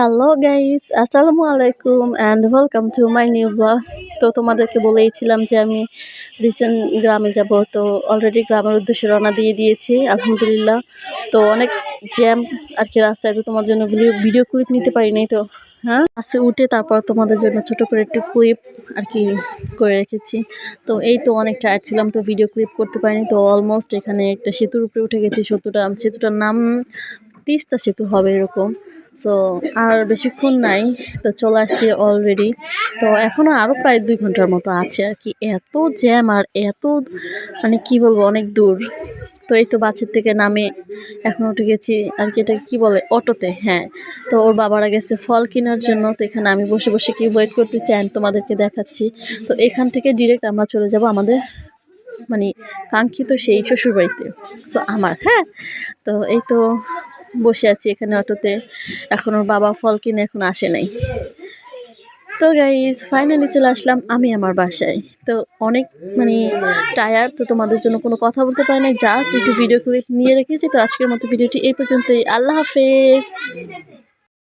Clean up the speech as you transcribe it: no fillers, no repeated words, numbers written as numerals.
Hello guys, আসসালামু আলাইকুম and welcome to my new blog. তো তোমাদেরকে বলেইছিলাম যে আমি রিসেন্ট গ্রামে যাব। তো অলরেডি গ্রামের উদ্দেশ্যে রওনা দিয়ে দিয়েছি আলহামদুলিল্লাহ। তো অনেক জ্যাম আর কি রাস্তায়, তো তোমার জন্য ভিডিও ক্লিপ নিতে পারিনি। তো হ্যাঁ, বাসে উঠে তারপর তোমাদের জন্য ছোট করে একটু ক্লিপ আর কি করে রেখেছি। তো এই তো অনেক টায়ার্ড ছিলাম, তো ভিডিও ক্লিপ করতে পারিনি। তো অলমোস্ট এখানে একটা সেতুর উপরে উঠে গেছি। সেতুটার নাম তিস্তা সেতু হবে এরকম। সো আর বেশিক্ষণ নাই, তো চলে আসছি অলরেডি। তো এখনও আরও প্রায় 2 ঘন্টার মতো আছে আর কি। এত জ্যাম আর এত মানে কি বলবো, অনেক দূর। তো এই তো বাসের থেকে নামে এখন উঠে গেছি আর কি, এটাকে কী বলে, অটোতে। হ্যাঁ, তো ওর বাবারা গেছে ফল কেনার জন্য। তো এখানে আমি বসে বসে কি ওয়েট করতেছি অ্যান্ড তোমাদেরকে দেখাচ্ছি। তো এখান থেকে ডিরেক্ট আমরা চলে যাব আমাদের মানে কাঙ্ক্ষিত সেই শ্বশুরবাড়িতে। সো আমার, হ্যাঁ, তো এই তো বসে আছি এখানে অটোতে। এখন ওর বাবা ফল কিনে এখন আসে নাই। তো গাইজ ফাইনালি চলে আসলাম আমি আমার বাসায়। তো অনেক মানে টায়ার্ড, তো তোমাদের জন্য কোনো কথা বলতে পারি নাই, জাস্ট একটু ভিডিও ক্লিপ নিয়ে রেখেছি। তো আজকের মতো ভিডিওটি এই পর্যন্তই। আল্লাহ হাফেজ।